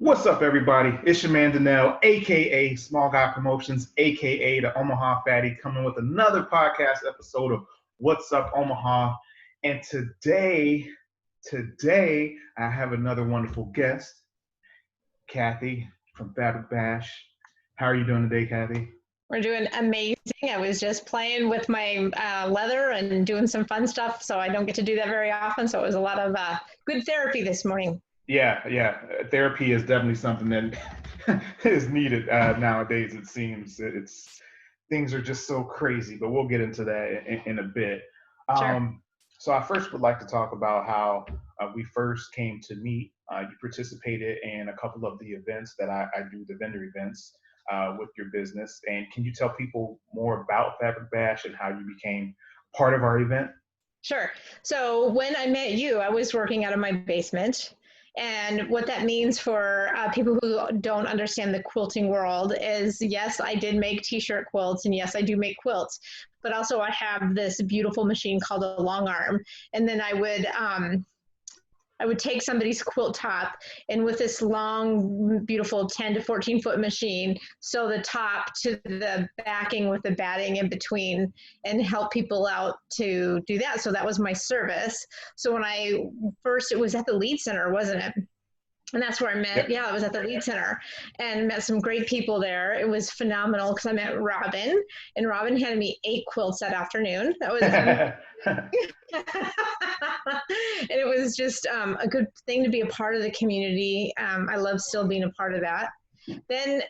What's up, everybody? It's your man, Danelle, aka Small Guy Promotions, aka the Omaha Fatty, coming with another podcast episode of What's Up, Omaha. And today, I have another wonderful guest, Cathy from Fabric Bash. How are you doing today, Cathy? We're doing amazing. I was just playing with my leather and doing some fun stuff, so I don't get to do that very often. So it was a lot of good therapy this morning. Yeah. Therapy is definitely something that is needed nowadays. It seems things are just so crazy, but we'll get into that in a bit. Sure. So I first would like to talk about how we first came to meet. You participated in a couple of the events that I do, the vendor events with your business. And can you tell people more about Fabric Bash and how you became part of our event? Sure. So when I met you, I was working out of my basement. And what that means for people who don't understand the quilting world is, yes, I did make t-shirt quilts, and yes, I do make quilts, but also I have this beautiful machine called a long arm. And then I would take somebody's quilt top and with this long, beautiful 10 to 14 foot machine, sew the top to the backing with the batting in between and help people out to do that. So that was my service. So when it was at the Lead Center, wasn't it? And that's where I met, Yep. I was at the Lead Center and met some great people there. It was phenomenal because I met Robin, and Robin handed me 8 quilts that afternoon. That was and it was just a good thing to be a part of the community. I love still being a part of that.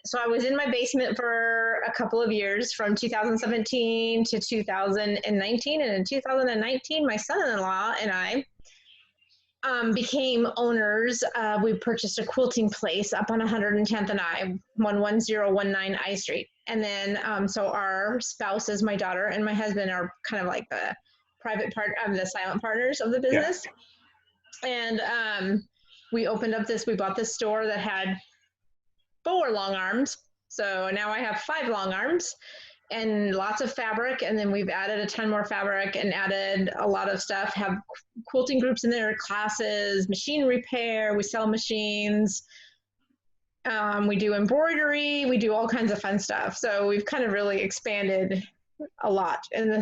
So I was in my basement for a couple of years from 2017 to 2019. And in 2019, my son-in-law and I became owners. We purchased a quilting place up on 110th and I, 11019 I Street. And then, so our spouses, my daughter and my husband, are kind of like the private part of the silent partners of the Yeah. business. And we bought this store that had 4 long arms. So now I have 5 long arms and lots of fabric. And then we've added a ton more fabric and added a lot of stuff, have quilting groups in there, classes, machine repair. We sell machines. We do embroidery. We do all kinds of fun stuff. So we've kind of really expanded a lot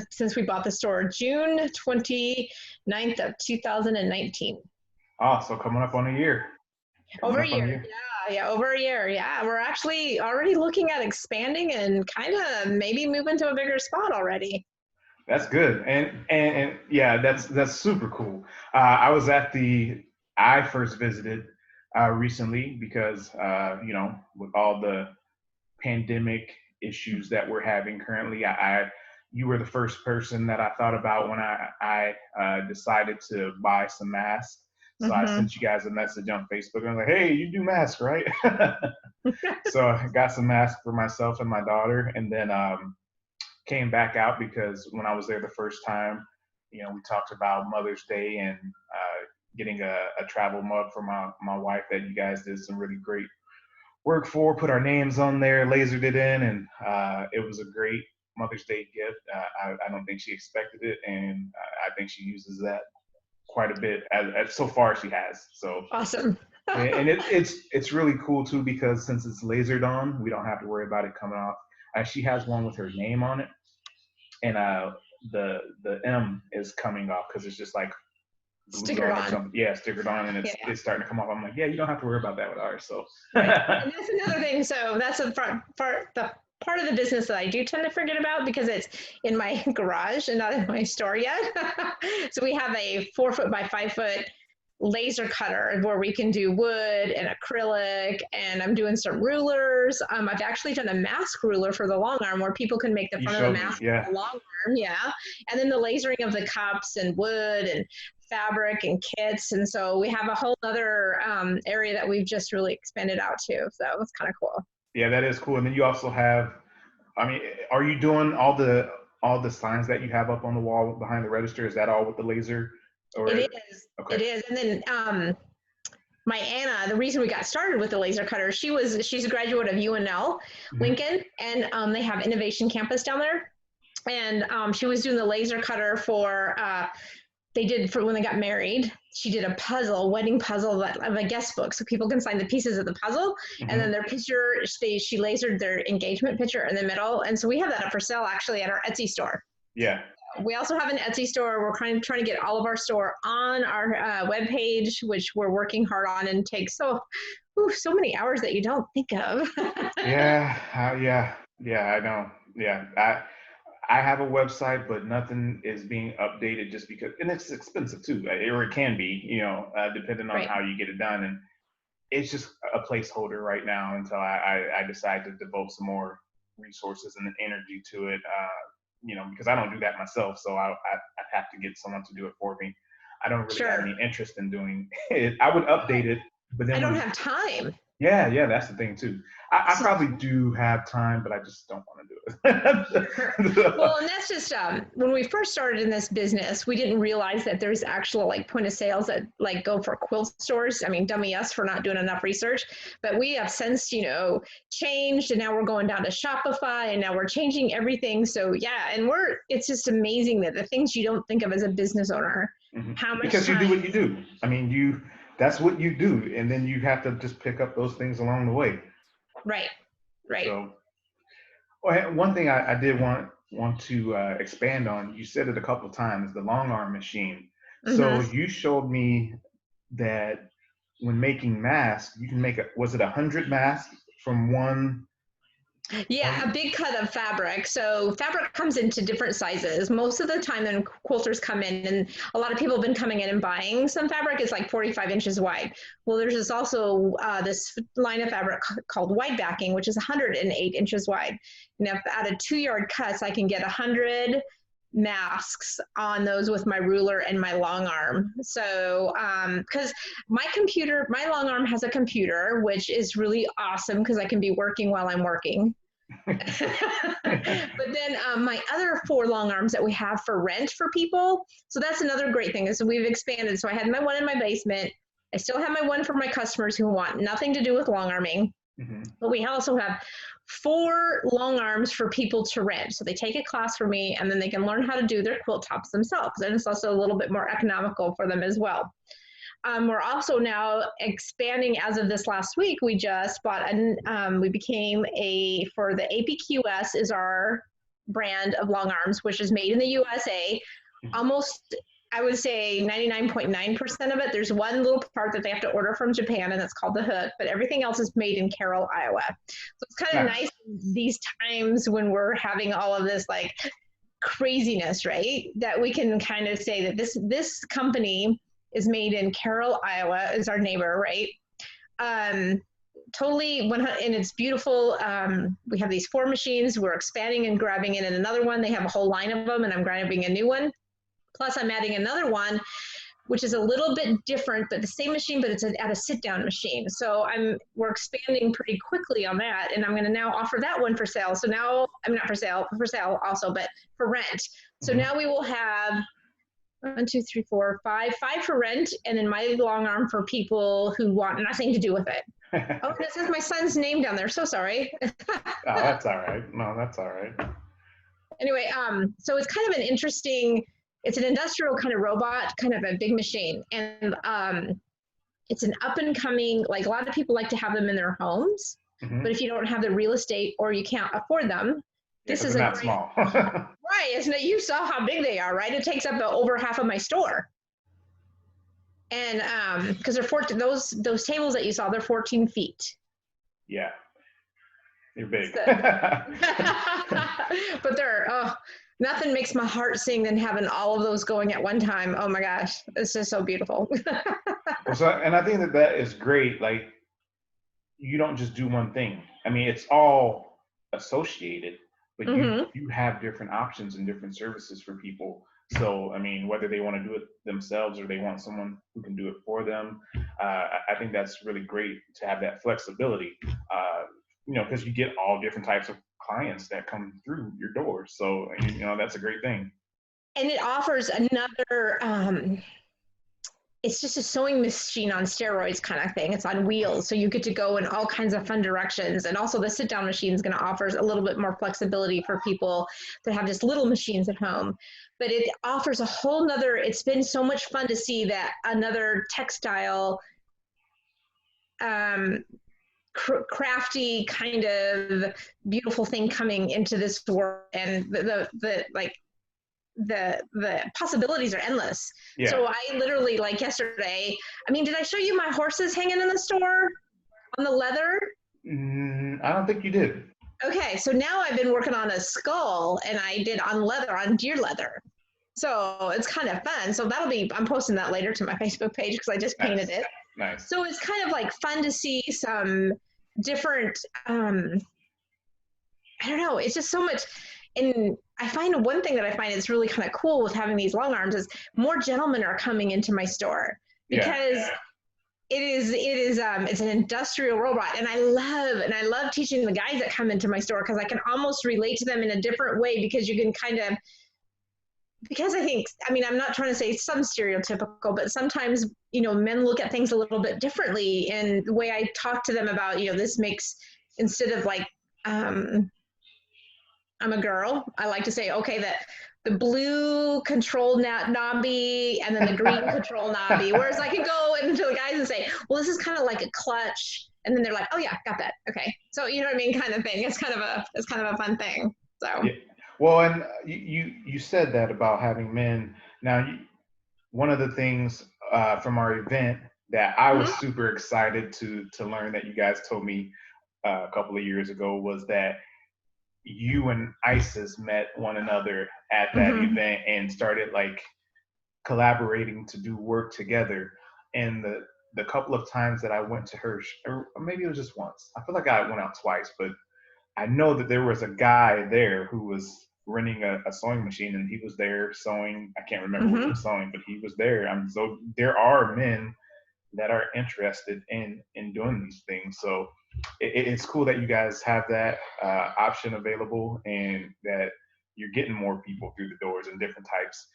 since we bought the store, June 29th of 2019. Oh, so coming up on a year. Over a year. Yeah, over a year. Yeah, we're actually already looking at expanding and kind of maybe moving to a bigger spot already. That's good, and yeah, that's super cool. I first visited recently because with all the pandemic issues that we're having currently, you were the first person that I thought about when I decided to buy some masks. So I Mm-hmm. sent you guys a message on Facebook. I was like, "Hey, you do masks, right?" So I got some masks for myself and my daughter, and then came back out because when I was there the first time, we talked about Mother's Day and getting a travel mug for my wife that you guys did some really great work for, put our names on there, lasered it in, and it was a great Mother's Day gift. I don't think she expected it, and I think she uses that quite a bit as so far she has. So Awesome. and it's really cool too because since it's lasered on, we don't have to worry about it coming off. She has one with her name on it, and the M is coming off because it's just like glued Stickered on or on. something. Yeah, stickered on, and it's starting to come off. I'm like, yeah, you don't have to worry about that with ours. So Right. And that's another thing. So that's the part of the business that I do tend to forget about because it's in my garage and not in my store yet. So we have a 4 foot by 5 foot laser cutter where we can do wood and acrylic, and I'm doing some rulers. I've actually done a mask ruler for the long arm where people can make the you front of the showed me, mask yeah. with the long arm, yeah. And then the lasering of the cups and wood and fabric and kits, and so we have a whole other area that we've just really expanded out to. So it's kind of cool. Yeah, that is cool. And then you also have, I mean, are you doing all the signs that you have up on the wall behind the register? Is that all with the laser? Or It is. okay. It is. And then my Anna, the reason we got started with the laser cutter, she's a graduate of UNL Lincoln, and they have Innovation Campus down there. And she was doing the laser cutter for they did for when they got married. She did a puzzle, wedding puzzle of a guest book, so people can sign the pieces of the puzzle, and then their picture. She lasered their engagement picture in the middle, and so we have that up for sale actually at our Etsy store. Yeah. We also have an Etsy store. We're trying to get all of our store on our webpage, which we're working hard on, and takes so many hours that you don't think of. Yeah. I know. Yeah. I have a website, but nothing is being updated just because, and it's expensive too, or it can be, depending on how you get it done. And it's just a placeholder right now until I decide to devote some more resources and energy to it. Because I don't do that myself, so I have to get someone to do it for me. I don't really have any interest in doing it. I would update it, but then I don't have time. Yeah, that's the thing too. I probably do have time, but I just don't want to do it. Well, and that's just when we first started in this business, we didn't realize that there's actual like point of sales that like go for quilt stores. I mean, dummy us for not doing enough research, but we have since changed, and now we're going down to Shopify, and now we're changing everything. So yeah, and it's just amazing that the things you don't think of as a business owner, how much because you do what you do. I mean, that's what you do, and then you have to just pick up those things along the way. Right. So, one thing I did want to expand on, you said it a couple of times, the long arm machine. So you showed me that when making masks, you can make was it 100 masks from one? Yeah, a big cut of fabric. So fabric comes into different sizes. Most of the time then quilters come in, and a lot of people have been coming in and buying some fabric. It's like 45 inches wide. Well, there's also this line of fabric called wide backing, which is 108 inches wide. And if out of 2-yard cuts, I can get 100 masks on those with my ruler and my long arm. So because my long arm has a computer, which is really awesome because I can be working while I'm working. But then my other 4 long arms that we have for rent for people, so that's another great thing is we've expanded. So I had my one in my basement. I still have my one for my customers who want nothing to do with long arming. But we also have 4 long arms for people to rent. So they take a class from me, and then they can learn how to do their quilt tops themselves. And it's also a little bit more economical for them as well. We're also now expanding. As of this last week, we just bought we became for the APQS is our brand of long arms, which is made in the USA. Almost, I would say 99.9% of it. There's one little part that they have to order from Japan, and that's called the hook, but everything else is made in Carroll, Iowa. So it's kind of nice these times when we're having all of this like craziness, right? That we can kind of say that this company is made in Carroll, Iowa, is our neighbor, right? Totally, and it's beautiful. We have these 4 machines. We're expanding and grabbing in another one. They have a whole line of them, and I'm grabbing a new one. Plus, I'm adding another one, which is a little bit different, but the same machine, but it's at a sit-down machine. So we're expanding pretty quickly on that, and I'm going to now offer that one for sale. So now, I'm not for sale also, but for rent. So now we will have 1, 2, 3, 4, 5 for rent, and then my long arm for people who want nothing to do with it. Oh, this is my son's name down there. So sorry. Oh, that's all right. No, that's all right. Anyway, so it's kind of an interesting. It's an industrial kind of robot, kind of a big machine. And it's an up and coming, like a lot of people like to have them in their homes, but if you don't have the real estate or you can't afford them, this is not small. Right, isn't it? You saw how big they are, right? It takes up over half of my store. And because they're 14, those tables that you saw, they're 14 feet. Yeah. You're big. But nothing makes my heart sing than having all of those going at one time. Oh my gosh, it's just so beautiful. And I think that is great. Like, you don't just do one thing. I mean, it's all associated, but you have different options and different services for people. So, I mean, whether they want to do it themselves or they want someone who can do it for them, I think that's really great to have that flexibility. Because you get all different types of clients that come through your doors. So, that's a great thing. And it offers another it's just a sewing machine on steroids kind of thing. It's on wheels. So you get to go in all kinds of fun directions. And also the sit down machine is going to offer a little bit more flexibility for people that have just little machines at home. But it offers a whole nother, it's been so much fun to see that another textile, crafty kind of beautiful thing coming into this world. And the possibilities are endless. Yeah. So I literally, like yesterday, I mean, did I show you my horses hanging in the store on the leather? I don't think you did. Okay, so now I've been working on a skull, and I did on leather, on deer leather. So it's kind of fun. So I'm posting that later to my Facebook page because I just painted it. Nice. So it's kind of like fun to see some different, I don't know, it's just so much. And I find one thing that I find is really kind of cool with having these long arms is more gentlemen are coming into my store because it's an industrial robot. And I love teaching the guys that come into my store because I can almost relate to them in a different way because you can kind of, because I mean, I'm not trying to say some stereotypical, but sometimes, men look at things a little bit differently. And the way I talk to them about, this makes, instead of like, I'm a girl, I like to say, okay, the blue control knobby and then the green control knobby. Whereas I can go into the guys and say, well, this is kind of like a clutch. And then they're like, oh yeah, got that. Okay. So, you know what I mean? Kind of thing. It's kind of a fun thing. So. Yeah. Well, and you said that about having men. Now, one of the things from our event that I was super excited to learn that you guys told me a couple of years ago was that you and Isis met one another at that event and started like collaborating to do work together. And the couple of times that I went to her, or maybe it was just once, I feel like I went out twice, but I know that there was a guy there who was renting a sewing machine and he was there sewing. I can't remember what he was sewing, but he was there. So there are men that are interested in doing these things. So it's cool that you guys have that option available and that you're getting more people through the doors and different types.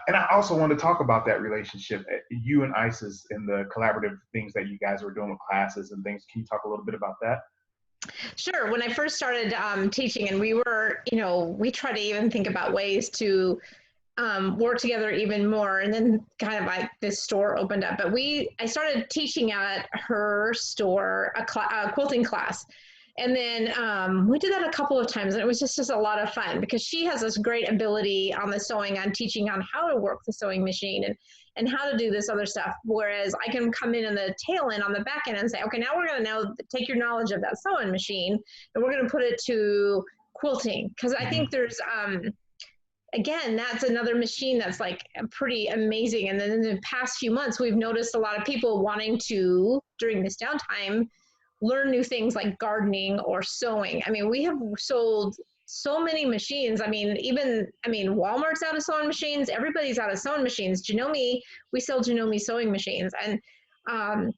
And I also want to talk about that relationship, you and Isis, and the collaborative things that you guys were doing with classes and things. Can you talk a little bit about that? Sure. When I first started teaching, and we try to even think about ways to work together even more. And then kind of like this store opened up. But I started teaching at her store a quilting class. And then we did that a couple of times, and it was just a lot of fun because she has this great ability on the sewing, on teaching on how to work the sewing machine and how to do this other stuff. Whereas I can come in the tail end on the back end and say, okay, now we're going to now take your knowledge of that sewing machine and we're going to put it to quilting. Because I think there's, again, that's another machine that's like pretty amazing. And then in the past few months, we've noticed a lot of people wanting to, during this downtime, learn new things like gardening or sewing. I mean, we have sold so many machines. I mean, Walmart's out of sewing machines. Everybody's out of sewing machines. Janome, we sell Janome sewing machines. And on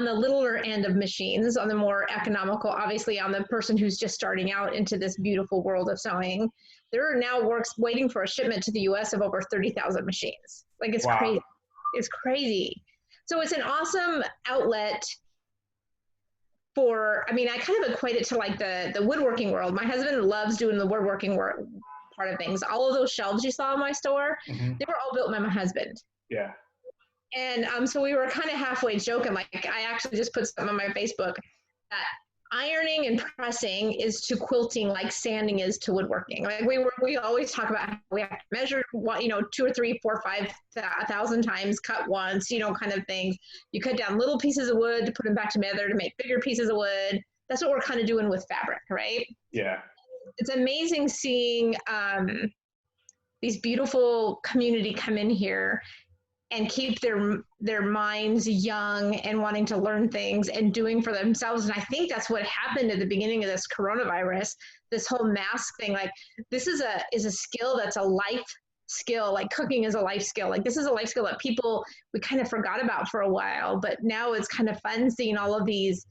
the littler end of machines, on the more economical, obviously on the person who's just starting out into this beautiful world of sewing, there are now waiting for a shipment to the US of over 30,000 machines. Like it's crazy. It's crazy. So it's an awesome outlet I kind of equate it to like the woodworking world. My husband loves doing the woodworking work part of things. All of those shelves you saw in my store, they were all built by my husband. Yeah. And so we were kind of halfway joking. Like I actually just put something on my Facebook that ironing and pressing is to quilting like sanding is to woodworking. Like we always talk about how we have to measure what, 2 or 3, 4, 5,000 times, cut once, kind of things. You cut down little pieces of wood to put them back together to make bigger pieces of wood. That's what we're kind of doing with fabric, right? Yeah. It's amazing seeing these beautiful community come in here and keep their minds young and wanting to learn things and doing for themselves. And I think that's what happened at the beginning of this coronavirus, this whole mask thing. Like this is a skill that's a life skill. Like cooking is a life skill. Like this is a life skill that we kind of forgot about for a while, but now it's kind of fun seeing all of these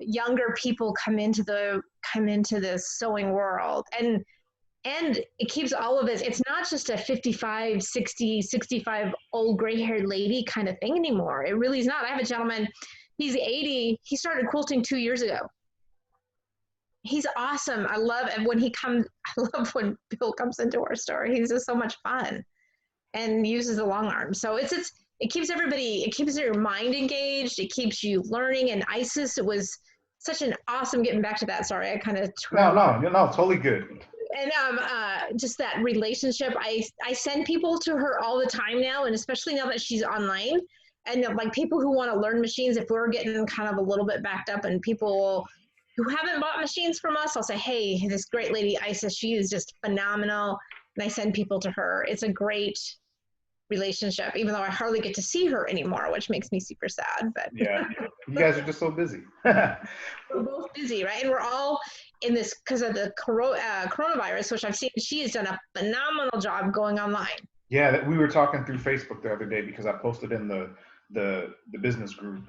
younger people come into this sewing world. And And it keeps all of us, it's not just a 55, 60, 65 old gray haired lady kind of thing anymore. It really is not. I have a gentleman, he's 80, he started quilting 2 years ago. He's awesome. I love and when he comes, I love when Bill comes into our store. He's just so much fun and uses the long arm. So it keeps everybody, it keeps your mind engaged. It keeps you learning. And ISIS, it was such an awesome, getting back to that. Sorry, I kind of No, totally good. and just that relationship. I send people to her all the time now, and especially now that she's online. And like people who want to learn machines, if we're getting kind of a little bit backed up, and people who haven't bought machines from us, I'll say, hey, this great lady Isis, she is just phenomenal, and I send people to her. It's a great relationship, even though I hardly get to see her anymore, which makes me super sad. But yeah, you guys are just so busy. we're both busy, right? And we're all in this because of the coronavirus, which I've seen. She has done a phenomenal job going online. Yeah, we were talking through Facebook the other day because I posted in the business group.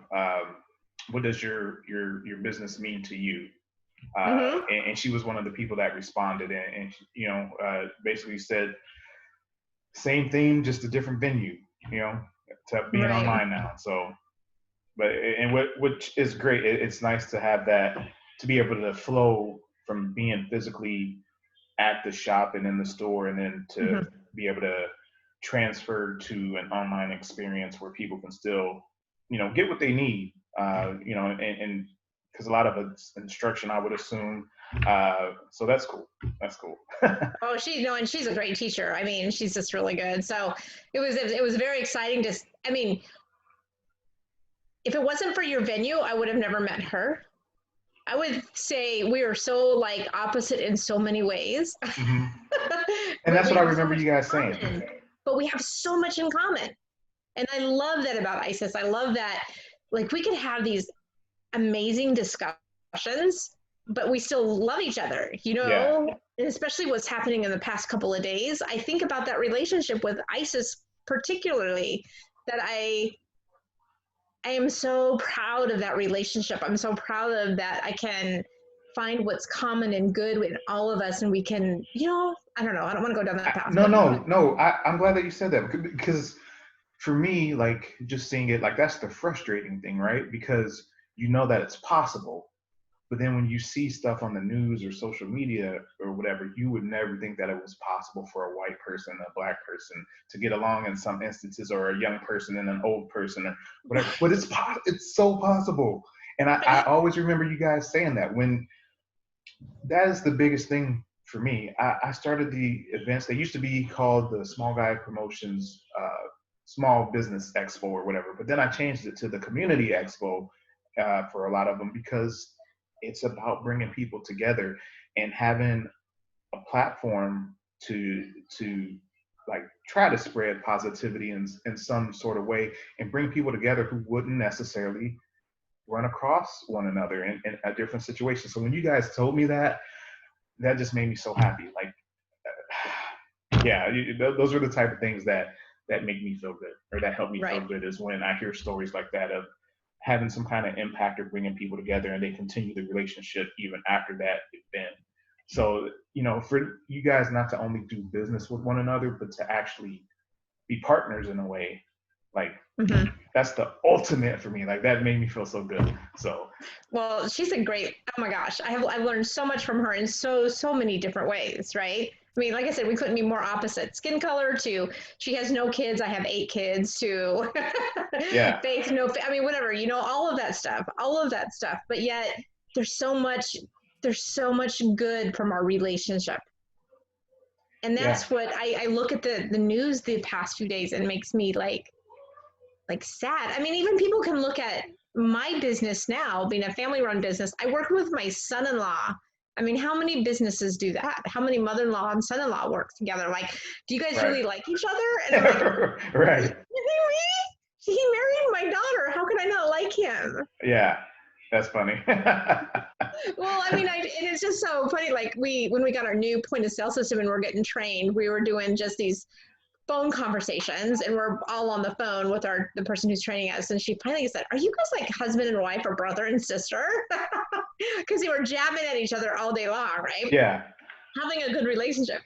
What does your business mean to you? And she was one of the people that responded, and basically said same theme, just a different venue. To being online now. So, but and which is great. It's nice to have that, to be able to flow from being physically at the shop and in the store, and then to be able to transfer to an online experience where people can still, get what they need, and because a lot of it's instruction, I would assume. So that's cool. That's cool. Oh, and she's a great teacher. I mean, she's just really good. So it was very exciting to, I mean, if it wasn't for your venue, I would have never met her. I would say we are so like opposite in so many ways. And that's what I remember you guys saying. But we have so much in common. And I love that about ISIS. I love that, like, we could have these amazing discussions, but we still love each other, and especially what's happening in the past couple of days. I think about that relationship with ISIS particularly, that I am so proud of that relationship. I'm so proud of that. I can find what's common and good in all of us, and we can, I don't know. I don't want to go down that path. No. I'm glad that you said that, because for me, like, just seeing it, like, that's the frustrating thing, right? Because you know that it's possible, but then when you see stuff on the news or social media or whatever, you would never think that it was possible for a white person, a black person to get along in some instances, or a young person and an old person or whatever. But it's so possible. And I always remember you guys saying that. When that is the biggest thing for me. I started the events. They used to be called the Small Guy Promotions Small Business Expo or whatever, but then I changed it to the Community Expo for a lot of them, because it's about bringing people together and having a platform to like try to spread positivity in some sort of way, and bring people together who wouldn't necessarily run across one another in a different situation. So when you guys told me that just made me so happy. Like, those are the type of things that make me feel good, or that help me feel good, is when I hear stories like that of having some kind of impact or bringing people together, and they continue the relationship even after that event. So, for you guys not to only do business with one another, but to actually be partners in a way, like, that's the ultimate for me. Like, that made me feel so good. So, well, she's oh my gosh, I've learned so much from her in so many different ways, right? I mean, like I said, we couldn't be more opposite. Skin color to, she has no kids, I have 8 kids, to faith, I mean, whatever, all of that stuff. But yet there's so much good from our relationship. And that's what I look at the news the past few days, and it makes me like sad. I mean, even people can look at my business now, being a family-run business. I work with my son-in-law. I mean, how many businesses do that? How many mother-in-law and son-in-law work together? Like, do you guys really like each other? And I'm like, right. He married my daughter. How could I not like him? Yeah, that's funny. Well, I mean, it is just so funny. Like, when we got our new point of sale system and we're getting trained, we were doing just these phone conversations, and we're all on the phone with the person who's training us. And she finally said, "Are you guys like husband and wife, or brother and sister?" Because they were jabbing at each other all day long, right? Yeah. having a good relationship.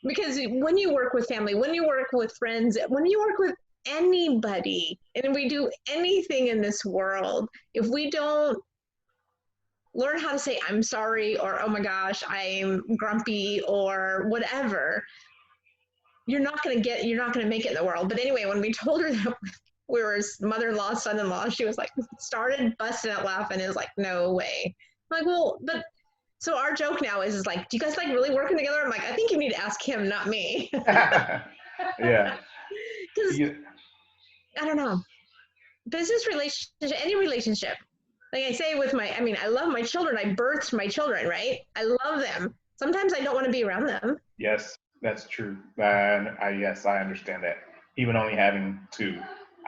Because when you work with family, when you work with friends, when you work with anybody, and we do anything in this world, if we don't learn how to say I'm sorry, or oh my gosh, I'm grumpy, or whatever, you're not going to make it in the world. But anyway, when we told her that we were mother-in-law, son-in-law, she was like, started busting out laughing. It was like, no way. I'm like, well, but so our joke now is like, do you guys like really working together? I'm like, I think you need to ask him, not me. Yeah. Because You, I don't know, business relationship, any relationship. Like I say with I mean, I love my children. I birthed my children, right? I love them. Sometimes I don't want to be around them. yes, that's true. And yes, I understand that. Even only having two,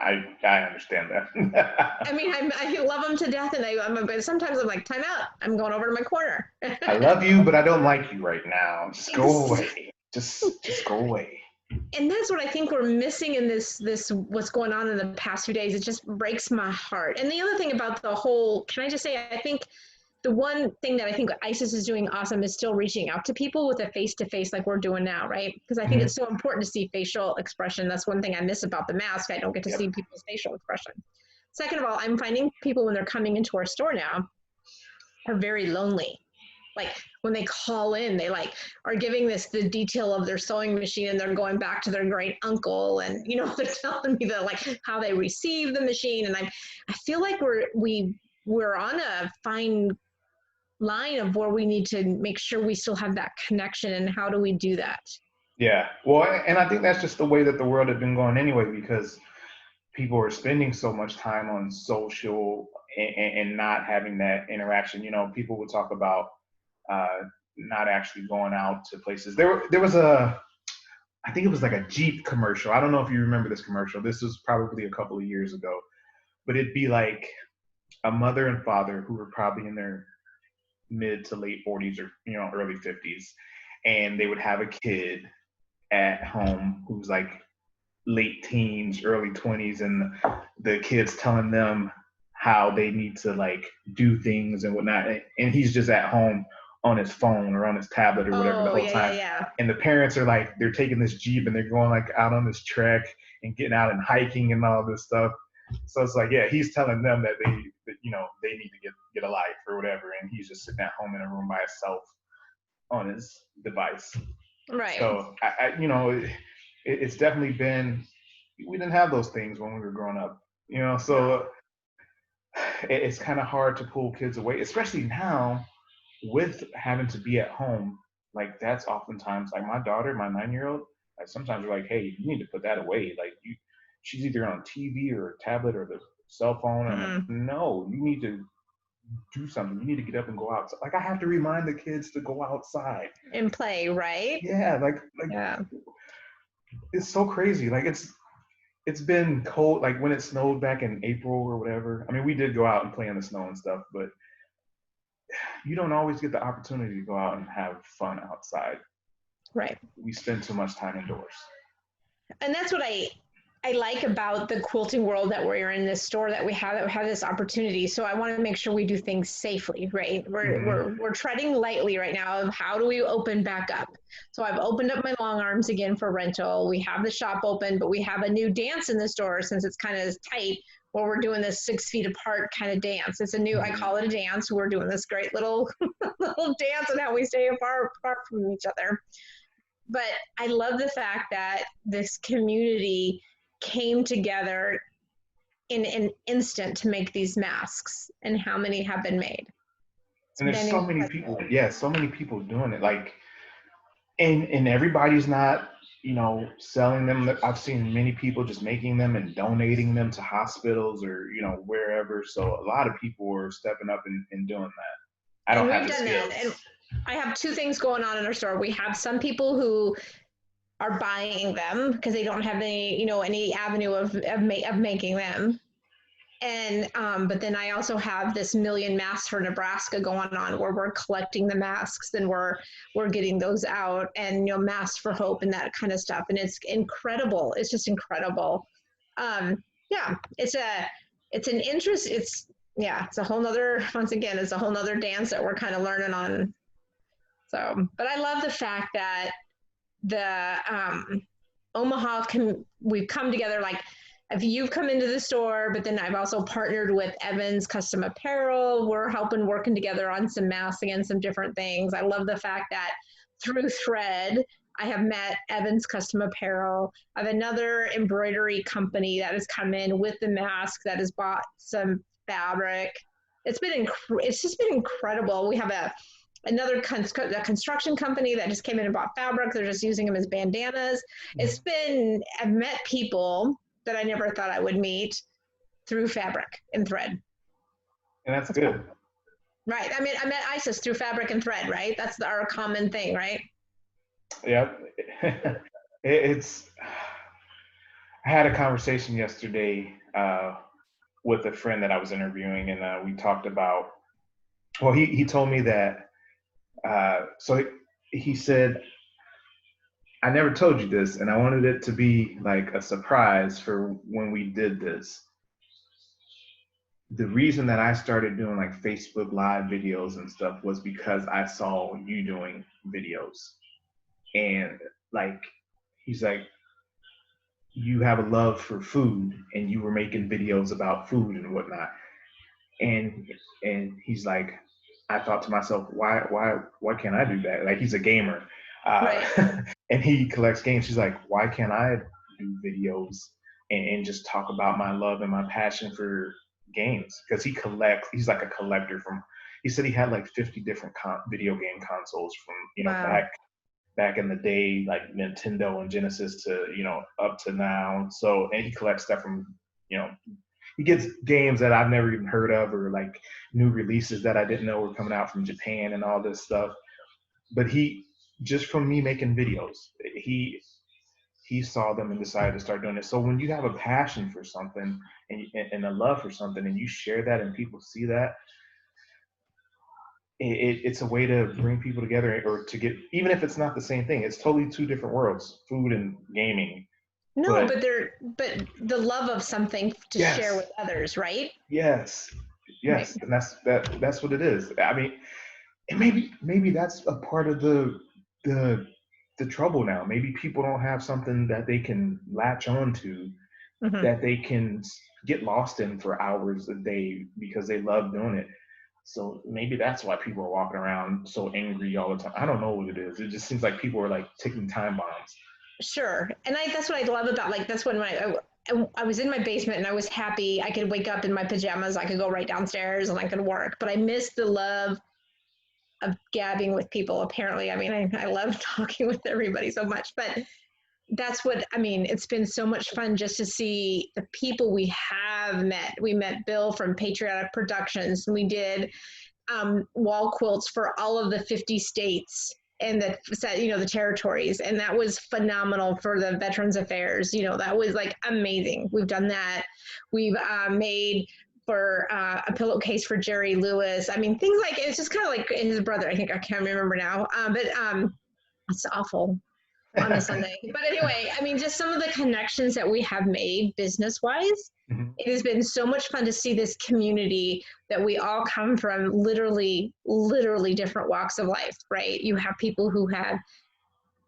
I understand I that. mean, I love them to death, and but sometimes I'm like, time out. I'm going over to my corner. I love you, but I don't like you right now. Just go away. Just go away. And that's what I think we're missing in this what's going on in the past few days. It just breaks my heart. And the other thing about the whole, can I just say, I think the one thing that I think ISIS is doing awesome is still reaching out to people with a face-to-face like we're doing now, right? Because I think Mm-hmm. it's so important to see facial expression. That's one thing I miss about the mask. I don't get to Yep. see people's facial expression. Second of all, I'm finding people when they're coming into our store now are very lonely. Like when they call in, they like are giving the detail of their sewing machine, and they're going back to their great uncle, and they're telling me that like how they received the machine, and I feel like we're on a fine line of where we need to make sure we still have that connection, and how do we do that? Yeah. Well, and I think that's just the way that the world had been going anyway, because people are spending so much time on social and not having that interaction. People would talk about uh, not actually going out to places. There was I think it was like a Jeep commercial. I don't know if you remember this commercial. This was probably a couple of years ago, but it'd be like a mother and father who were probably in their mid to late 40s or early 50s, and they would have a kid at home who's like late teens, early 20s, and the kid's telling them how they need to like do things and whatnot. And he's just at home on his phone or on his tablet or whatever the Oh, whole yeah, time. yeah. And the parents are like, they're taking this Jeep and they're going like out on this trek and getting out and hiking and all this stuff. So it's like, yeah, he's telling them that they need to get a life or whatever. And he's just sitting at home in a room by himself on his device. Right. So it's definitely been, we didn't have those things when we were growing up, so it's kind of hard to pull kids away, especially now with having to be at home. Like that's oftentimes like my daughter, my 9-year-old, like sometimes we're like, hey, you need to put that away. Like she's either on TV or a tablet or the cell phone. And I'm like, no, you need to do something. You need to get up and go outside. Like I have to remind the kids to go outside And play, right? yeah, like Yeah. it's so crazy. Like it's been cold, like when it snowed back in April or whatever. I mean, we did go out and play in the snow and stuff, but you don't always get the opportunity to go out and have fun outside. Right. We spend too much time indoors. And that's what I like about the quilting world, that we're in this store, that we have this opportunity. So I want to make sure we do things safely, right? We're treading lightly right now of how do we open back up. So I've opened up my long arms again for rental. We have the shop open, but we have a new dance in the store since it's kind of tight, where we're doing this 6 feet apart kind of dance. It's a new, I call it a dance. We're doing this great little little dance and how we stay apart from each other. But I love the fact that this community came together in an instant to make these masks, and how many have been made. And there's so many people, so many people doing it. Like, and everybody's not, selling them. I've seen many people just making them and donating them to hospitals or, wherever. So a lot of people are stepping up and doing that. I don't have the skills. And I have two things going on in our store. We have some people who are buying them because they don't have any avenue of making them. And but then I also have this million masks for Nebraska going on, where we're collecting the masks and we're getting those out, and masks for hope and that kind of stuff. And it's incredible. It's just incredible. Yeah, it's an interest. It's a whole nother, once again, it's a whole nother dance that we're kind of learning on. So, but I love the fact that the we've come together. Like, if you've come into the store, but then I've also partnered with Evans Custom Apparel. We're working together on some masks and some different things. I love the fact that through Thread, I have met Evans Custom Apparel. I have another embroidery company that has come in with the mask that has bought some fabric. It's just been incredible. We have a construction company that just came in and bought fabric. They're just using them as bandanas. I've met people that I never thought I would meet through fabric and thread. And that's good. Right. I mean, I met Isis through fabric and thread, right? That's our common thing, right? Yeah. I had a conversation yesterday with a friend that I was interviewing, and we talked about, well, he told me that, so he said, I never told you this, and I wanted it to be like a surprise for when we did this. The reason that I started doing like Facebook Live videos and stuff was because I saw you doing videos. And like, he's like, you have a love for food and you were making videos about food and whatnot. And he's like, I thought to myself, why can't I do that? Like, he's a gamer. Right. And he collects games. He's like, why can't I do videos and just talk about my love and my passion for games? Because he's like a collector he said he had like 50 different video game consoles from, Wow. back in the day, like Nintendo and Genesis to, up to now. So, and he collects stuff from, he gets games that I've never even heard of, or like new releases that I didn't know were coming out from Japan and all this stuff. But just from me making videos, he saw them and decided to start doing it. So when you have a passion for something and a love for something, and you share that and people see that, it's a way to bring people together, or to get, even if it's not the same thing, it's totally two different worlds, food and gaming. No, but the love of something to yes, share with others, right? Yes. Right. And that's what it is. I mean, and maybe that's a part of the trouble now. Maybe people don't have something that they can latch on to, Mm-hmm. that they can get lost in for hours a day because they love doing it. So maybe that's why people are walking around so angry all the time. I don't know what it is. It just seems like people are like ticking time bombs. Sure. And that's what I love about, like, that's when I was in my basement and I was happy. I could wake up in my pajamas. I could go right downstairs and I could work. But I missed the love of gabbing with people. Apparently, I mean, I love talking with everybody so much. But that's what I mean. It's been so much fun just to see the people we have met. We met Bill from Patriotic Productions, and we did wall quilts for all of the 50 states and the territories, and that was phenomenal for the Veterans Affairs. That was like amazing. We've done that. We've made for a pillowcase for Jerry Lewis. I mean, things like, it's just kind of like his brother. I can't remember now, but it's awful on a Sunday. But anyway, I mean, just some of the connections that we have made business-wise. Mm-hmm. It has been so much fun to see this community that we all come from literally different walks of life, right? You have people who have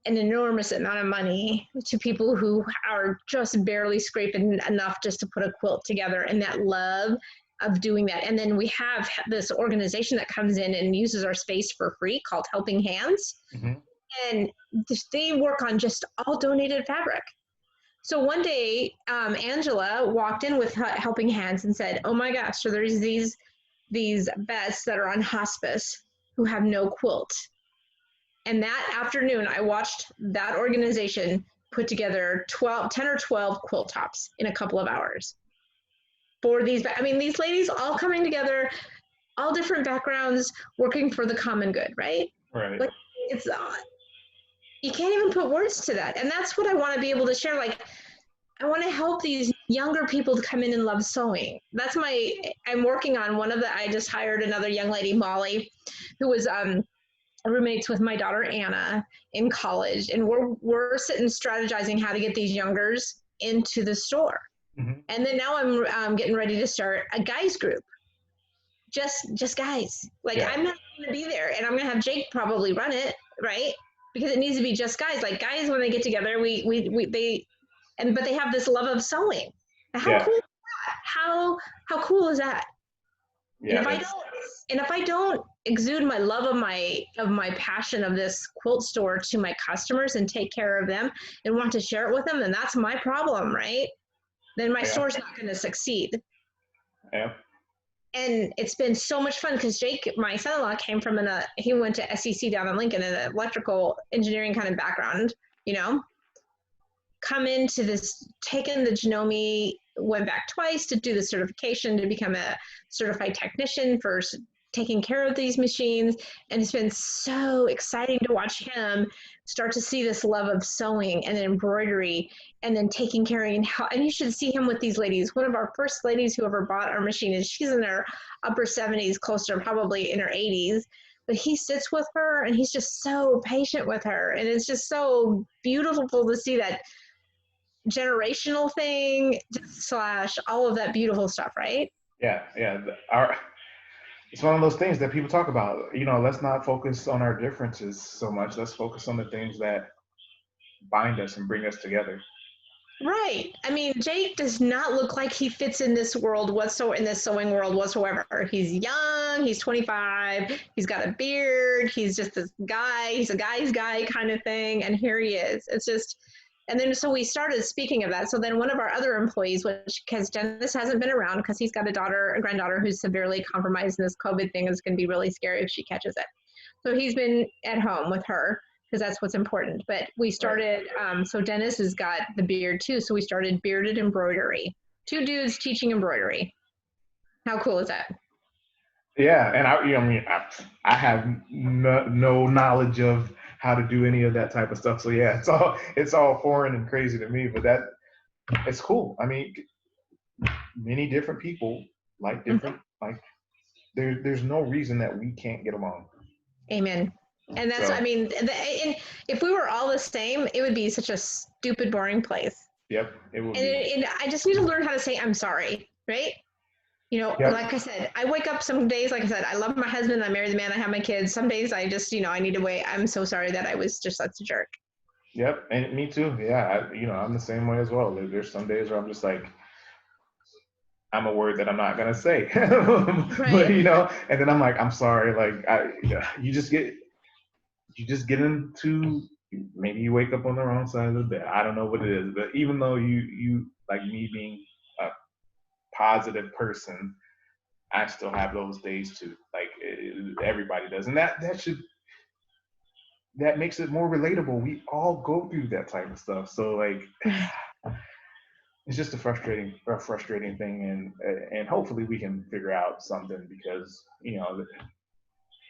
an enormous amount of money, to people who are just barely scraping enough just to put a quilt together, and that love of doing that. And then we have this organization that comes in and uses our space for free called Helping Hands. Mm-hmm. And they work on just all donated fabric. So one day, Angela walked in with Helping Hands and said, "Oh my gosh, so there's these vets that are on hospice who have no quilt." And that afternoon, I watched that organization put together 10 or 12 quilt tops in a couple of hours for these. I mean, these ladies all coming together, all different backgrounds, working for the common good, right? Right. Like, it's you can't even put words to that. And that's what I want to be able to share. Like, I want to help these younger people to come in and love sewing. I'm working on I just hired another young lady, Molly, who was roommates with my daughter, Anna, in college. And we're sitting strategizing how to get these youngers into the store. Mm-hmm. And then now I'm getting ready to start a guys group. Just guys. Like, yeah. I'm not going to be there, and I'm going to have Jake probably run it, right? Because it needs to be just guys. Like guys, when they get together, but they have this love of sewing. How Yeah. cool is that? How cool is that? And Yeah. That's if I don't exude my love of my passion of this quilt store to my customers and take care of them and want to share it with them, then that's my problem, right? Then my yeah. store's not going to succeed. Yeah. And it's been so much fun because Jake, my son-in-law, came from he went to SEC down in Lincoln in an electrical engineering kind of background, you know, come into this, taken the Genome, went back twice to do the certification to become a certified technician for taking care of these machines. And it's been so exciting to watch him start to see this love of sewing and embroidery and then taking care of, and you should see him with these ladies. One of our first ladies who ever bought our machine, is she's in her upper 70s, close to probably in her 80s, but he sits with her and he's just so patient with her. And it's just so beautiful to see that generational thing slash all of that beautiful stuff, right? Yeah. Yeah. It's one of those things that people talk about. Let's not focus on our differences so much. Let's focus on the things that bind us and bring us together. Right. I mean, Jake does not look like he fits in this world whatsoever, in this sewing world whatsoever. He's young, he's 25, he's got a beard, he's just this guy, he's a guy's guy kind of thing, and here he is. It's just, and then so we started speaking of that. So then one of our other employees, which because Dennis hasn't been around because he's got a granddaughter who's severely compromised, and this COVID thing is going to be really scary if she catches it. So he's been at home with her because that's what's important. But we Right. started, so Dennis has got the beard too. So we started bearded embroidery. Two dudes teaching embroidery. How cool is that? Yeah, and I have no knowledge of how to do any of that type of stuff. So yeah, it's all foreign and crazy to me. But it's cool. I mean, many different people like Mhm. different like. There's no reason that we can't get along. Amen. And that's, I So mean, and if we were all the same, it would be such a stupid, boring place. yep, it will And, be. and I just need to learn how to say, I'm sorry, right? Yep, Like I said, I wake up some days, like I said, I love my husband, I married the man, I have my kids. Some days I just, I need to wait. I'm so sorry that I was just such a jerk. yep, and me too. Yeah, I'm the same way as well. There's some days where I'm just like, I'm a word that I'm not gonna say, but Right? and then I'm like, I'm sorry. Like you just get into, maybe you wake up on the wrong side of the bed. I don't know what it is, but even though you like me being a positive person, I still have those days too. Like everybody does, and that makes it more relatable. We all go through that type of stuff. So like, it's just a frustrating thing, and hopefully we can figure out something because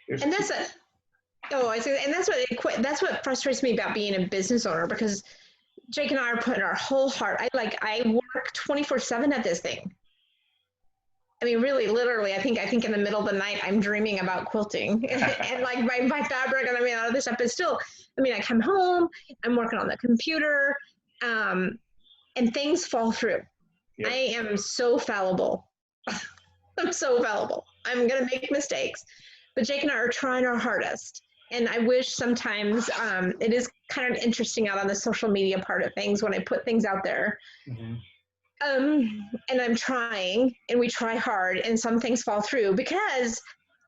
there's And two. that's a oh, I say, and that's what frustrates me about being a business owner because Jake and I are putting our whole heart. I work 24/7 at this thing. I mean, really, literally, I think in the middle of the night, I'm dreaming about quilting and like my fabric and I mean, all of this stuff. But still, I mean, I come home, I'm working on the computer, um, and things fall through. I Yep. am so fallible. I'm so fallible. I'm going to make mistakes. But Jake and I are trying our hardest. And I wish sometimes it is kind of interesting out on the social media part of things when I put things out there. Mm-hmm. And I'm trying, and we try hard, and some things fall through because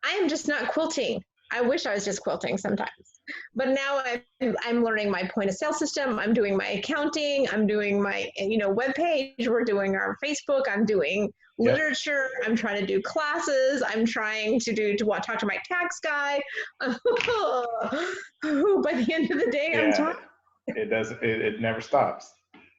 I am just not quilting. I wish I was just quilting sometimes. But now I'm learning my point of sale system. I'm doing my accounting. I'm doing my web page. We're doing our Facebook. I'm doing Yep. literature. I'm trying to do classes. I'm trying to talk to my tax guy. By the end of the day, I'm Yeah. tired. It does. It never stops.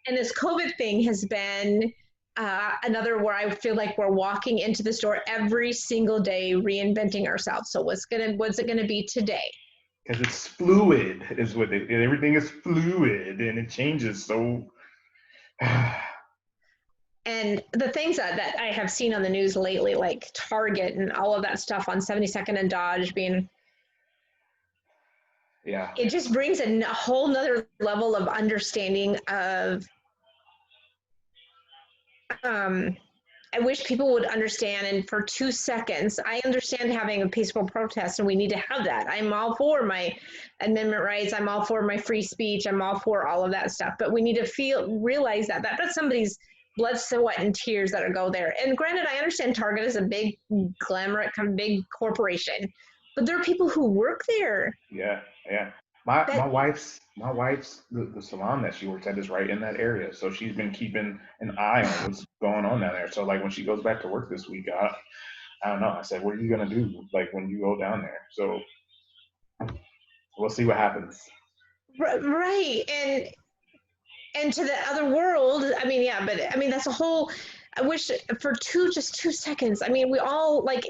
And this COVID thing has been another where I feel like we're walking into the store every single day, reinventing ourselves. So what's it gonna be today? Because it's fluid, is what everything is fluid and it changes. So And the things that I have seen on the news lately, like Target and all of that stuff on 72nd and Dodge being, yeah, it just brings a whole nother level of understanding of um, I wish people would understand. And for 2 seconds, I understand having a peaceful protest, and we need to have that. I'm all for my amendment rights. I'm all for my free speech. I'm all for all of that stuff. But we need to realize that that's somebody's blood, sweat, and tears that go there. And granted, I understand Target is a big, glamorous, kind of big corporation, but there are people who work there. Yeah, yeah. My wife's the salon that she works at is right in that area, so she's been keeping an eye on what's going on down there. So like when she goes back to work this week, I don't know. I said, what are you gonna do like when you go down there? So we'll see what happens. Right. And to the other world, I mean, yeah, but I mean, that's a whole, I wish for just 2 seconds. I mean, we all like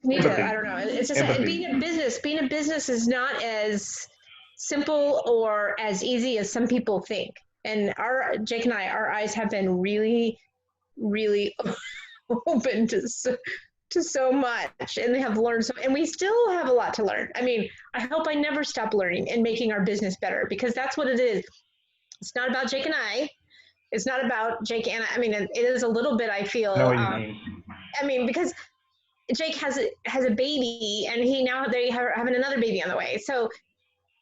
need to, I don't know. It's just being a business is not as simple or as easy as some people think. And Jake and I, our eyes have been really, really open to so much, and they have learned so, and we still have a lot to learn. I mean, I hope I never stop learning and making our business better, because that's what it is. It's not about Jake and I. It's not about Jake and I mean, it is a little bit, I feel. I know what you mean. I mean, because Jake has a baby, and they are having another baby on the way. So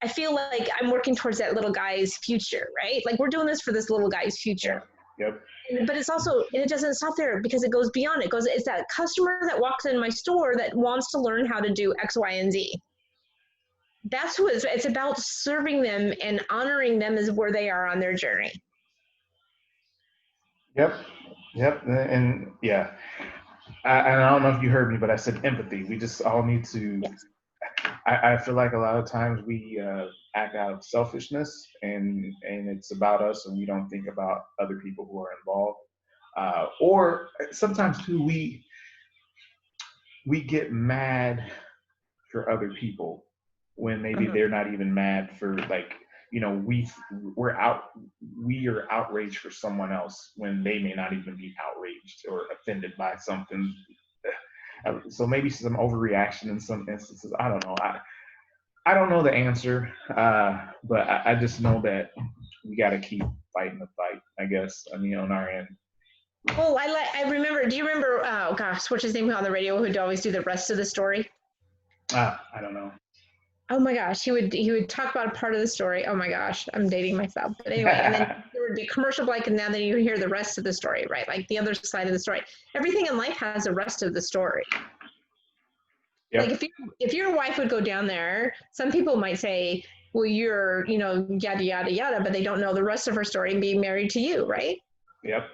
I feel like I'm working towards that little guy's future, right? Like we're doing this for this little guy's future. Yep. But it's also, it doesn't stop there, because it goes beyond. It's that customer that walks in my store that wants to learn how to do X, Y, and Z. That's who it's about, serving them and honoring them as where they are on their journey. Yep. And yeah, I don't know if you heard me, but I said empathy. We just all need to. Yes. I feel like a lot of times we act out of selfishness, and it's about us, and we don't think about other people who are involved. Or sometimes too, we get mad for other people when maybe they're not even mad for, like, we are outraged for someone else when they may not even be outraged or offended by something. So maybe some overreaction in some instances. I don't know. I don't know the answer, but I just know that we got to keep fighting the fight, I guess. I mean, on our end. Oh, I remember. Do you remember? Oh gosh, what's his name on the radio? Who'd always do the rest of the story? I don't know. Oh my gosh, he would talk about a part of the story. Oh my gosh, I'm dating myself. But anyway, and then there would be a commercial break, and now then you hear the rest of the story, right? Like the other side of the story. Everything in life has a rest of the story. Yep. Like if your wife would go down there, some people might say, well, you're, yada, yada, yada, but they don't know the rest of her story and be married to you, right? Yep.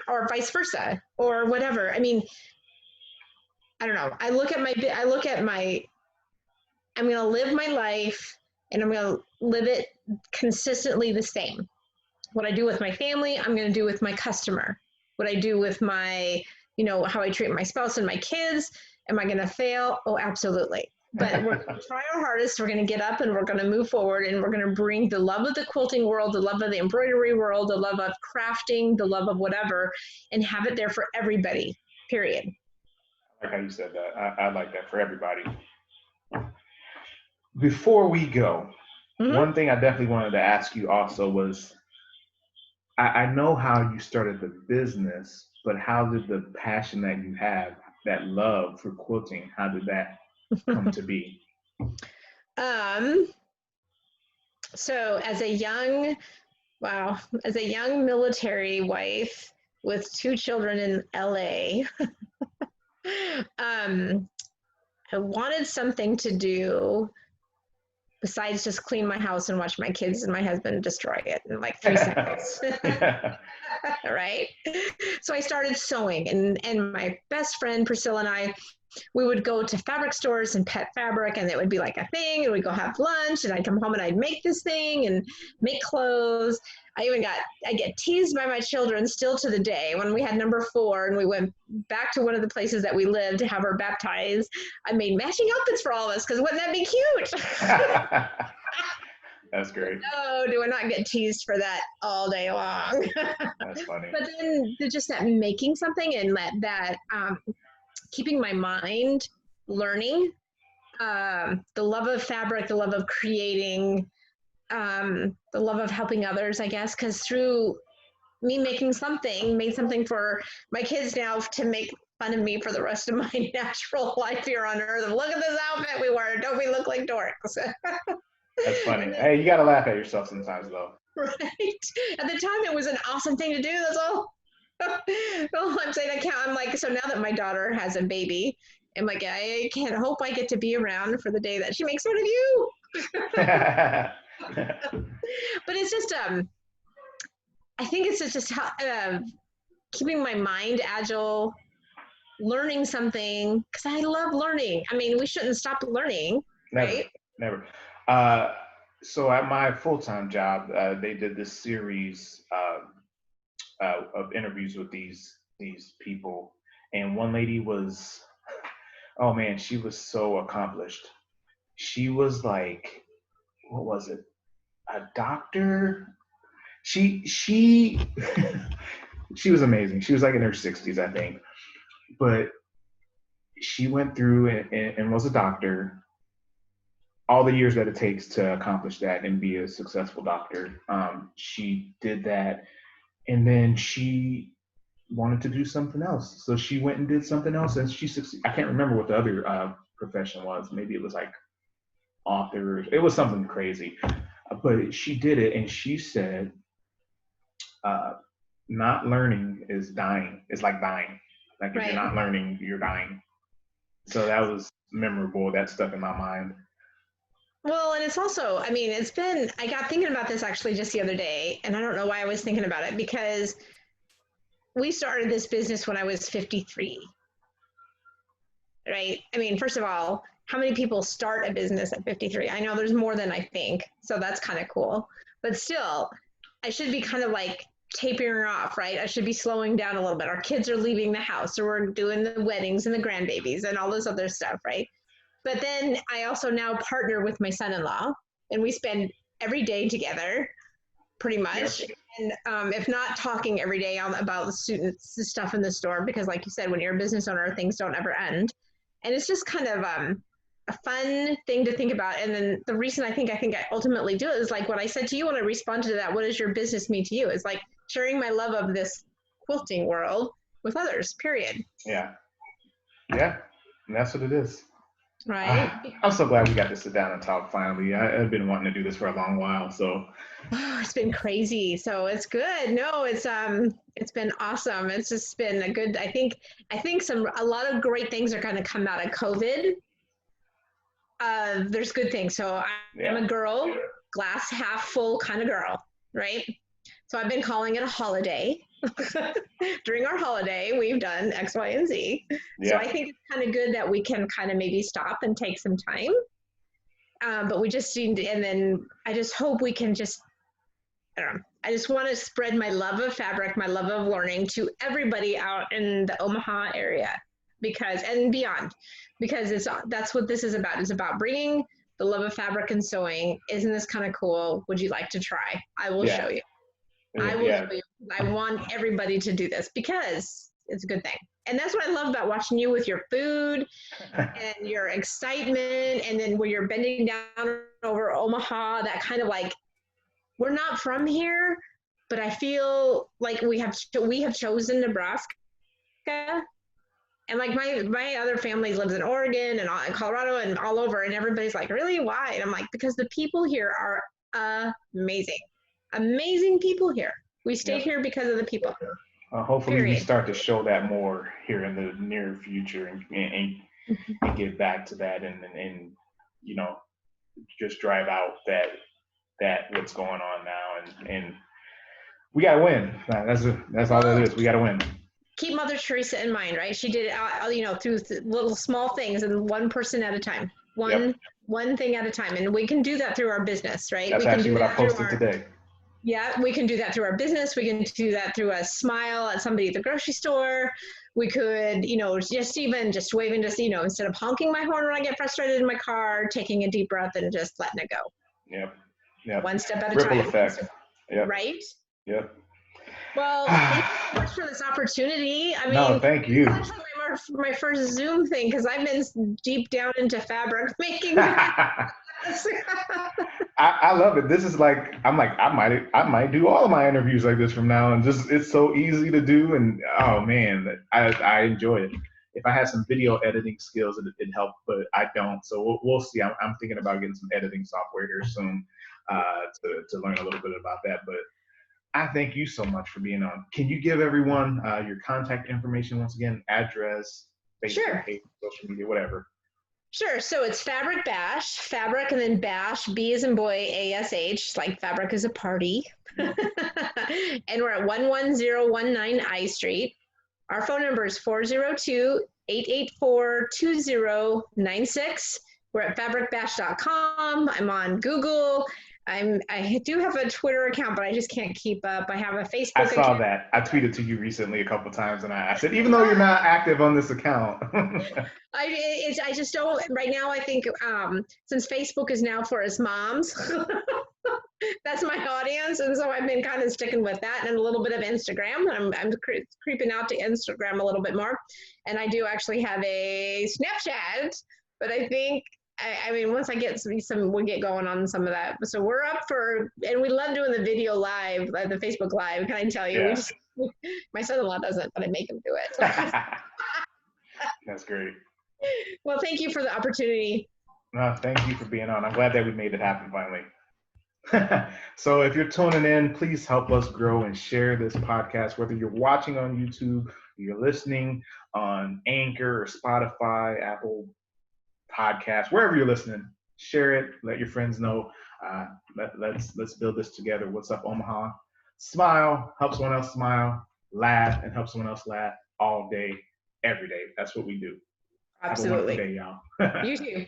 Or vice versa, or whatever. I mean, I don't know. I'm going to live my life, and I'm going to live it consistently the same. What I do with my family, I'm going to do with my customer. What I do with my, how I treat my spouse and my kids. Am I going to fail? Oh, absolutely. But we're going to try our hardest. We're going to get up, and we're going to move forward, and we're going to bring the love of the quilting world, the love of the embroidery world, the love of crafting, the love of whatever, and have it there for everybody, period. I like how you said that. I like that, for everybody. Before we go, one thing I definitely wanted to ask you also was, I know how you started the business, but how did the passion that you have, that love for quilting, how did that come to be? So as a young military wife with 2 children in LA, I wanted something to do besides just clean my house and watch my kids and my husband destroy it in like 3 seconds. Right? So I started sewing, and my best friend Priscilla and I, we would go to fabric stores and pet fabric, and it would be like a thing, and we'd go have lunch, and I'd come home and I'd make this thing and make clothes. I get teased by my children still to the day. When we had number 4 and we went back to one of the places that we lived to have her baptized, I made matching outfits for all of us, because wouldn't that be cute? That's great. No, do I not get teased for that all day long? That's funny. But then just that making something, and that keeping my mind learning, the love of fabric, the love of creating, the love of helping others, I guess, because through me making something, made something for my kids now to make fun of me for the rest of my natural life here on earth. Look at this outfit we wore. Don't we look like dorks? That's funny. Hey, you got to laugh at yourself sometimes, though. Right. At the time, it was an awesome thing to do. That's all. Well, I'm saying I can't. I'm like, so now that my daughter has a baby, I'm like, I can't hope I get to be around for the day that she makes fun of you. But it's just, I think it's just keeping my mind agile, learning something, because I love learning. I mean, we shouldn't stop learning, Never, right? never. So at my full-time job, they did this series of interviews with these people, and one lady was, oh man, she was so accomplished. She was like, what was it? A doctor. She she was amazing. She was like in her 60s, I think, but she went through and was a doctor. All the years that it takes to accomplish that and be a successful doctor, she did that, and then she wanted to do something else. So she went and did something else, and she succeeded. I can't remember what the other profession was. Maybe it was like author. It was something crazy, but she did it, and she said, "Not learning is dying. It's like dying. Like if Right. you're not learning, you're dying." So that was memorable. That stuck in my mind. Well, and it's also, I mean, I got thinking about this actually just the other day, and I don't know why I was thinking about it, because we started this business when I was 53, right? I mean, first of all, how many people start a business at 53? I know there's more than I think, so that's kind of cool. But still, I should be kind of like tapering off, right? I should be slowing down a little bit. Our kids are leaving the house, or we're doing the weddings and the grandbabies and all this other stuff, right? But then I also now partner with my son-in-law, and we spend every day together, pretty much. Yep. And if not talking every day about the students, the stuff in the store, because like you said, when you're a business owner, things don't ever end. And it's just kind of a fun thing to think about. And then the reason I think I ultimately do it is like what I said to you when I responded to that. What does your business mean to you? It's like sharing my love of this quilting world with others. Period. Yeah. Yeah. And that's what it is. Right. I'm so glad we got to sit down and talk finally. I've been wanting to do this for a long while, so. Oh, it's been crazy. So it's good. No, it's been awesome. It's just been a good, I think a lot of great things are going to come out of COVID. There's good things. So I'm a girl, glass half full kind of girl, right? So I've been calling it a holiday. During our holiday, we've done X, Y, and Z. Yeah. So I think it's kind of good that we can kind of maybe stop and take some time. But we just need to, and then I just hope we can just, I don't know, I just want to spread my love of fabric, my love of learning to everybody out in the Omaha area, and beyond, because that's what this is about. It's about bringing the love of fabric and sewing. Isn't this kind of cool? Would you like to try? I will show you. I will show you. I want everybody to do this because it's a good thing. And that's what I love about watching you with your food and your excitement. And then when you're bending down over Omaha, that kind of like, we're not from here, but I feel like we have chosen Nebraska. And like my other family lives in Oregon and Colorado and all over, and everybody's like, really, why? And I'm like, because the people here are amazing people here. We stayed here because of the people. Hopefully we start to show that more here in the near future and get back to that and you know, just drive out that what's going on now and we gotta win. That's all that is. We gotta win. Keep Mother Teresa in mind, right? She did it, through little small things and one person at a time, one thing at a time, and we can do that through our business, right? That's actually what I posted today. Yeah, we can do that through our business. We can do that through a smile at somebody at the grocery store. We could, just waving, instead of honking my horn when I get frustrated in my car, taking a deep breath and just letting it go. Yep. One step at a Ripple time. effect. Yep. Right? Yep. Well, thank you so much for this opportunity. I mean, no, thank you. It's actually my first Zoom thing because I've been deep down into fabric making. I love it. This is like I might do all of my interviews like this from now on. Just it's so easy to do, and oh man, I enjoy it. If I had some video editing skills, it'd help, but I don't. So we'll see. I'm thinking about getting some editing software here soon to learn a little bit about that. But I thank you so much for being on. Can you give everyone your contact information once again, address, Facebook Sure. page, social media, whatever? Sure. So it's Fabric Bash, Fabric and then Bash, B as in boy, ASH, like fabric is a party. And we're at 11019 I Street. Our phone number is 402-884-2096. We're at fabricbash.com. I'm on Google. I do have a Twitter account, but I just can't keep up. I have a Facebook I saw account. that. I tweeted to you recently a couple times, and I said, even though you're not active on this account. I just don't right now. I think since Facebook is now for us moms, that's my audience, and so I've been kind of sticking with that and a little bit of Instagram. I'm creeping out to Instagram a little bit more, and I do actually have a Snapchat, but I think. I mean, once I get we'll get going on some of that. So we're up for, and we love doing the video live, the Facebook live. Can I tell you? Yeah. My son-in-law doesn't, but I make him do it. That's great. Well, thank you for the opportunity. No, thank you for being on. I'm glad that we made it happen finally. So if you're tuning in, please help us grow and share this podcast, whether you're watching on YouTube, you're listening on Anchor or Spotify, Apple Podcasts, wherever you're listening. Share it. Let your friends know. Let's build this together. What's up, Omaha? Smile, help someone else smile. Laugh and help someone else laugh all day, every day. That's what we do. Absolutely. Have a wonderful day, y'all. You too.